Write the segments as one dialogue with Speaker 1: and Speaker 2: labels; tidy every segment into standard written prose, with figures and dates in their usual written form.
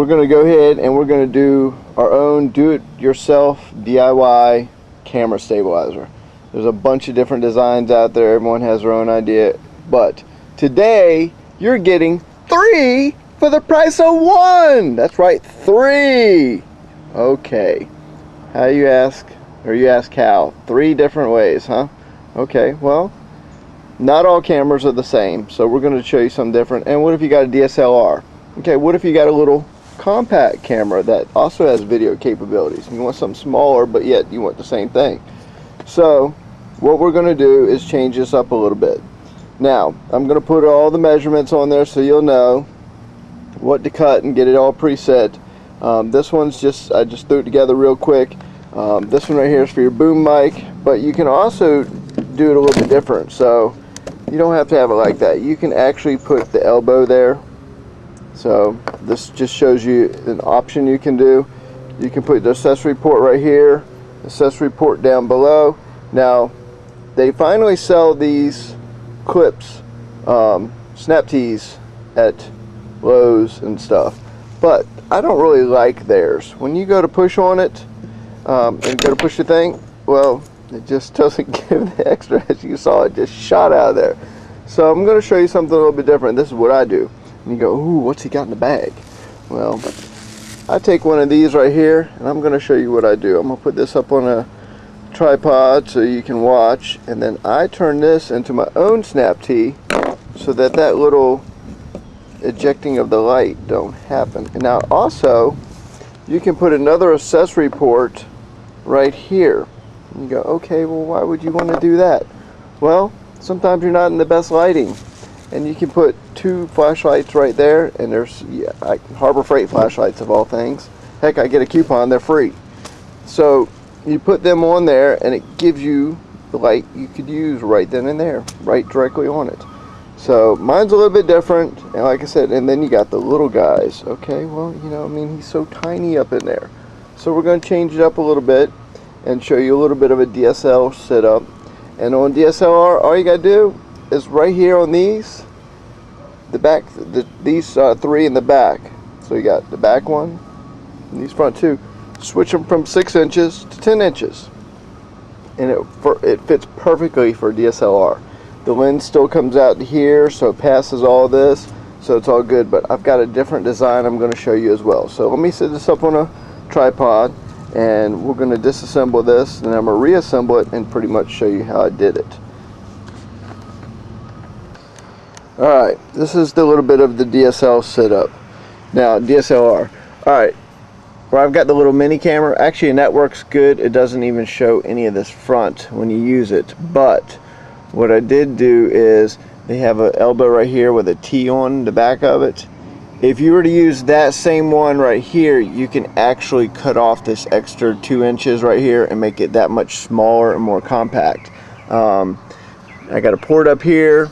Speaker 1: we're going to go ahead and we're going to do our own do-it-yourself DIY camera stabilizer. There's a bunch of different designs out there. Everyone has their own idea, but today you're getting 3 for the price of 1. That's right, 3. Okay, how you ask, or you ask how? 3 different ways, huh? Okay, well, not all cameras are the same, so we're going to show you something different. And what if you got a DSLR? Okay, what if you got a little compact camera that also has video capabilities? You want something smaller, but yet you want the same thing. So what we're going to do is change this up a little bit. Now, I'm going to put all the measurements on there so you'll know what to cut and get it all preset. This one's I just threw it together real quick. This one right here is for your boom mic, but you can also do it a little bit different. So you don't have to have it like that. You can actually put the elbow there. So this just shows you an option you can do. You can put the accessory port right here, accessory port down below. Now, they finally sell these clips, snap tees at Lowe's and stuff, but I don't really like theirs. When you go to push on it and go to push the thing, well, it just doesn't give the extra. As you saw, it just shot out of there. So I'm going to show you something a little bit different. This is what I do. And you go, ooh, what's he got in the bag? Well, I take one of these right here, and I'm going to show you what I do. I'm going to put this up on a tripod so you can watch, and then I turn this into my own snap tee so that that little ejecting of the light don't happen. And now also, you can put another accessory port right here. And you go, okay, well, why would you want to do that? Well, sometimes you're not in the best lighting, and you can put 2 flashlights right there, and there's Harbor Freight flashlights of all things. Heck, I get a coupon, they're free. So you put them on there, and it gives you the light you could use right then and there, right directly on it. So mine's a little bit different, and like I said, and then you got the little guys. Okay, well, you know, I mean, he's so tiny up in there. So we're going to change it up a little bit and show you a little bit of a DSL setup. And on DSLR, all you got to do is right here on these, the back, these 3 in the back. So you got the back one and these front 2. Switch them from 6 inches to 10 inches, and it fits perfectly for DSLR. The lens still comes out to here, so it passes all this, so it's all good. But I've got a different design I'm going to show you as well. So let me set this up on a tripod, and we're going to disassemble this, and I'm going to reassemble it and pretty much show you how I did it. Alright, this is the little bit of the DSL setup. Now, DSLR. Alright, where I've got the little mini camera, actually, and that works good. It doesn't even show any of this front when you use it. But what I did do is they have an elbow right here with a T on the back of it. If you were to use that same one right here, you can actually cut off this extra 2 inches right here and make it that much smaller and more compact. I got a port up here.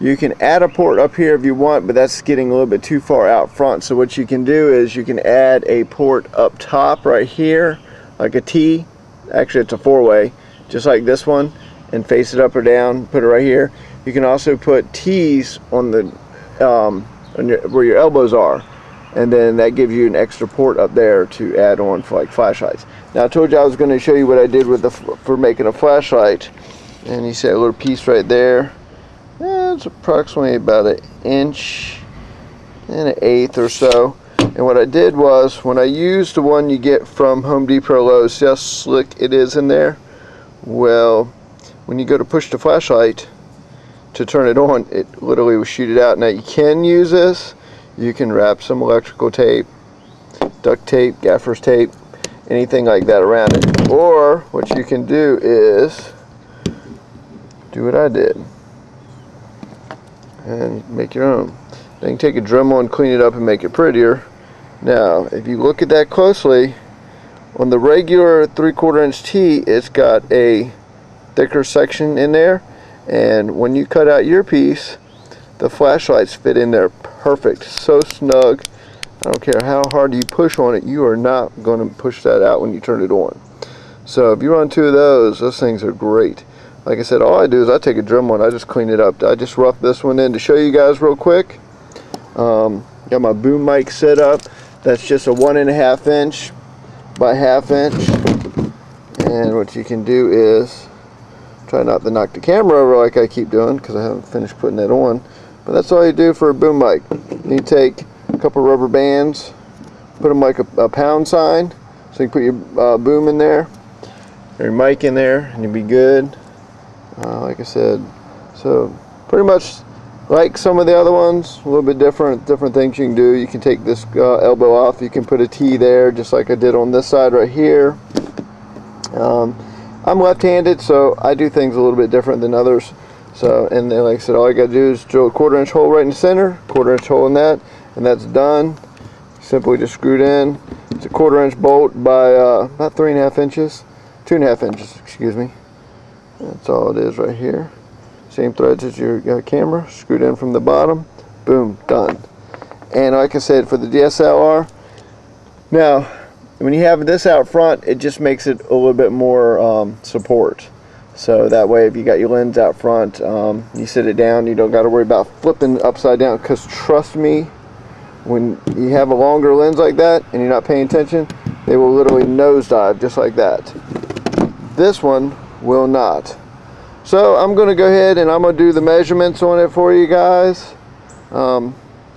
Speaker 1: You can add a port up here if you want, but that's getting a little bit too far out front. So what you can do is you can add a port up top right here, like a T. Actually, it's a 4-way, just like this one, and face it up or down, put it right here. You can also put T's on the where your elbows are, and then that gives you an extra port up there to add on for like flashlights. Now, I told you I was going to show you what I did with for making a flashlight, and you see a little piece right there. It's approximately about 1 inch and 1/8 or so. And what I did was, when I used the one you get from Home Depot or Lowe's, see how slick it is in there? Well, when you go to push the flashlight to turn it on, it literally will shoot it out. Now, you can use this. You can wrap some electrical tape, duct tape, gaffer's tape, anything like that around it. Or what you can do is do what I did and make your own. Then you can take a Dremel and clean it up and make it prettier. Now, if you look at that closely, on the regular 3/4 inch T, it's got a thicker section in there, and when you cut out your piece, the flashlights fit in there perfect, so snug. I don't care how hard you push on it, you are not going to push that out when you turn it on. So if you run 2 of those things are great. Like I said, all I do is I take a Dremel and I just clean it up. I just roughed this one in to show you guys real quick. Got my boom mic set up. That's just a 1.5 inch by 1/2 inch. And what you can do is try not to knock the camera over like I keep doing, because I haven't finished putting that on. But that's all you do for a boom mic. You take a couple rubber bands, put them like a pound sign, so you can put your boom in there, or your mic in there, and you'll be good. Like I said, so pretty much like some of the other ones, a little bit different things you can do. You can take this elbow off, you can put a T there, just like I did on this side right here. I'm left-handed, so I do things a little bit different than others. So, and then like I said, all you got to do is drill a 1/4 inch hole right in the center, 1/4 inch hole in that, and that's done. Simply just screwed in. It's a 1/4 inch bolt by about 3.5 inches, 2.5 inches, excuse me. That's all it is right here. Same threads as your camera, screwed in from the bottom, boom, done. And like I said, for the DSLR, now when you have this out front, it just makes it a little bit more support. So that way, if you got your lens out front, you sit it down, you don't got to worry about flipping upside down, because trust me, when you have a longer lens like that and you're not paying attention, they will literally nosedive just like that. This one will not. So I'm going to go ahead and I'm going to do the measurements on it for you guys. Like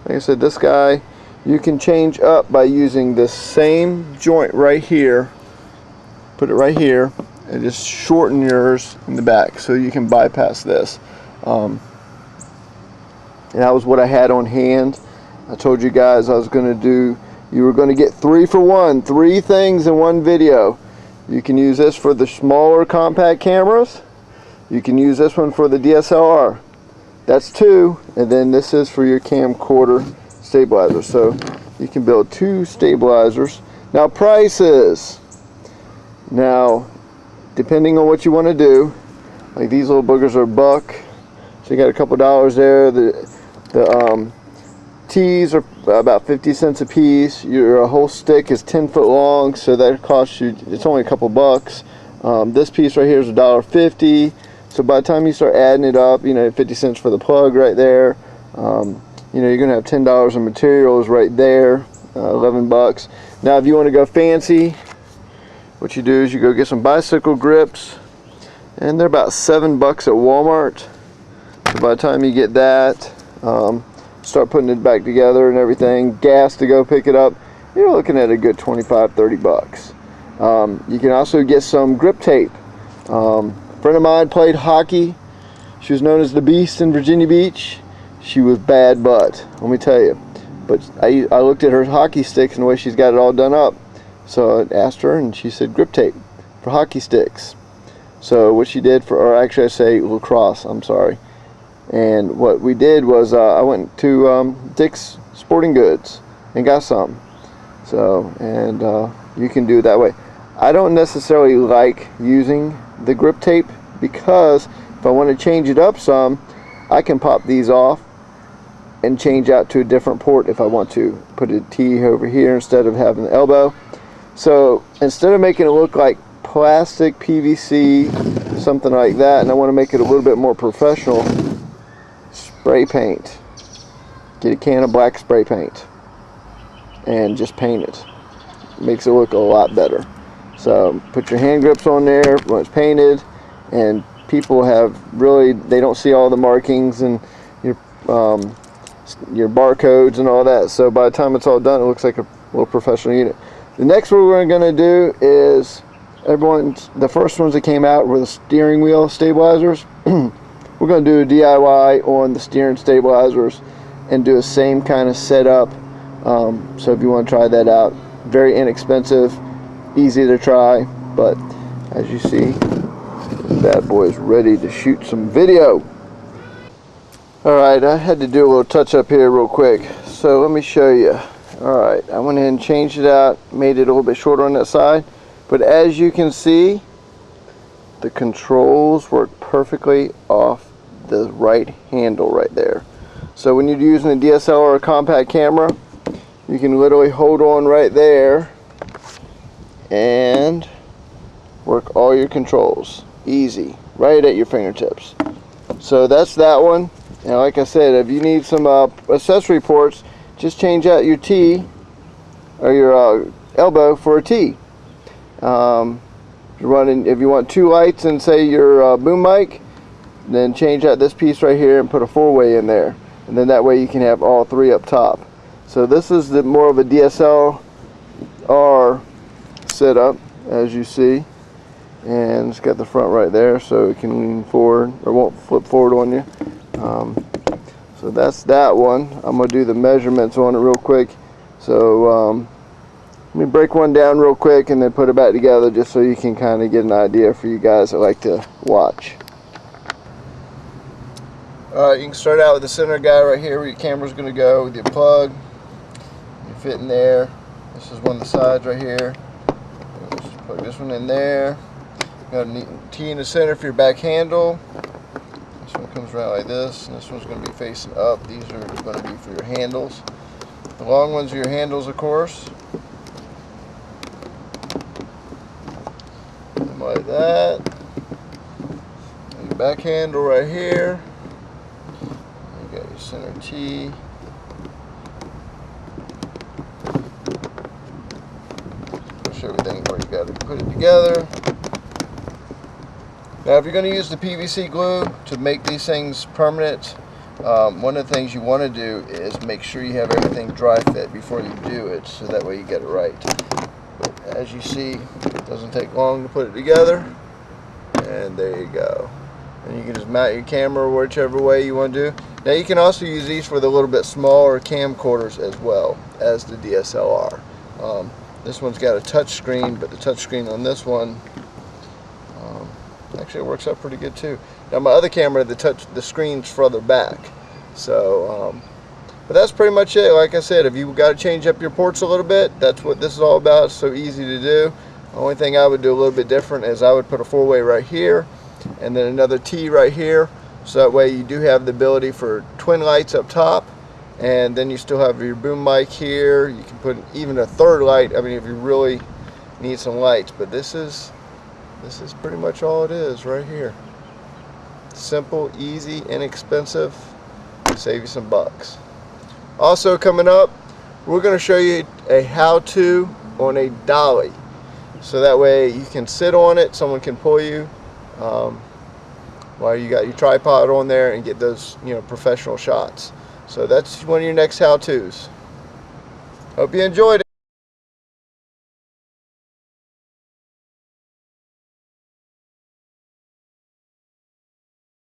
Speaker 1: I said, this guy you can change up by using this same joint right here. Put it right here and just shorten yours in the back so you can bypass this. And that was what I had on hand. I told you guys I was going to do, you were going to get 3 for 1, 3 things in one video. You can use this for the smaller compact cameras. You can use this one for the DSLR. That's 2, and then this is for your camcorder stabilizer. So you can build 2 stabilizers. Now prices. Now, depending on what you want to do, like these little boogers are $1, so you got a couple dollars there. The T's are about 50 cents a piece. Your whole stick is 10 foot long, so that costs you, it's only a couple bucks. This piece right here is $1.50. So by the time you start adding it up, you know, 50 cents for the plug right there. You know, you're gonna have $10 in materials right there, 11 bucks. Now, if you want to go fancy, what you do is you go get some bicycle grips, and they're about $7 at Walmart. So by the time you get that, start putting it back together and everything, gas to go pick it up, you're looking at a good 25-30 bucks. You can also get some grip tape. A friend of mine played hockey. She was known as the Beast in Virginia Beach. She was bad butt, let me tell you. But I looked at her hockey sticks and the way she's got it all done up. So I asked her, and she said grip tape for hockey sticks. So what she did for, or actually I say lacrosse, I'm sorry. And what we did was I went to Dick's Sporting Goods and got some. So, and you can do it that way. I don't necessarily like using the grip tape, because if I want to change it up some, I can pop these off and change out to a different port if I want to. Put a T over here instead of having the elbow. So instead of making it look like plastic, PVC, something like that, and I want to make it a little bit more professional, spray paint. Get a can of black spray paint and just paint it. Makes it look a lot better. So put your hand grips on there when it's painted, and people have really, they don't see all the markings and your barcodes and all that. So by the time it's all done, it looks like a little professional unit. The next one we're going to do is, the first ones that came out were the steering wheel stabilizers. We're going to do a DIY on the steering stabilizers and do the same kind of setup. So if you want to try that out, very inexpensive, easy to try, but as you see, that boy is ready to shoot some video. Alright, I had to do a little touch up here real quick, so let me show you. Alright, I went ahead and changed it out, made it a little bit shorter on that side, but as you can see, the controls work perfectly off the right handle right there. So when you're using a DSLR or a compact camera, you can literally hold on right there and work all your controls easy, right at your fingertips. So that's that one. And like I said, if you need some accessory ports, just change out your T or your elbow for a T. If you want 2 lights and say your boom mic, then change out this piece right here and put a 4-way in there, and then that way you can have all 3 up top. So this is more of a DSLR setup, as you see, and it's got the front right there so it can lean forward or won't flip forward on you. So that's that one. I'm going to do the measurements on it real quick. So let me break one down real quick and then put it back together just so you can kind of get an idea for you guys that like to watch. Alright, you can start out with the center guy right here where your camera's going to go with your plug. You fit in there. This is one of the sides right here. Just plug this one in there. Got a T in the center for your back handle. This one comes around like this, and this one's going to be facing up. These are going to be for your handles. The long ones are your handles, of course. And like that. And your back handle right here. You got your center T. Push everything where you got to put it together. Now, if you're going to use the PVC glue to make these things permanent, one of the things you want to do is make sure you have everything dry fit before you do it, so that way you get it right. But as you see, it doesn't take long to put it together, and there you go. And you can just mount your camera whichever way you want to do. Now, you can also use these for the little bit smaller camcorders as well as the DSLR. This one's got a touch screen, but the touch screen on this one actually works out pretty good too. Now, my other camera, the screen's further back. So, but that's pretty much it. Like I said, if you've got to change up your ports a little bit, that's what this is all about. It's so easy to do. The only thing I would do a little bit different is I would put a 4-way right here, and then another T right here. So that way you do have the ability for twin lights up top, and then you still have your boom mic here. You can put even a 3rd light, I mean, if you really need some lights. But this is pretty much all it is right here. Simple, easy, inexpensive, save you some bucks. Also coming up, we're going to show you a how-to on a dolly, so that way you can sit on it, someone can pull you while you got your tripod on there and get those, you know, professional shots. So that's one of your next how-tos. Hope you enjoyed it.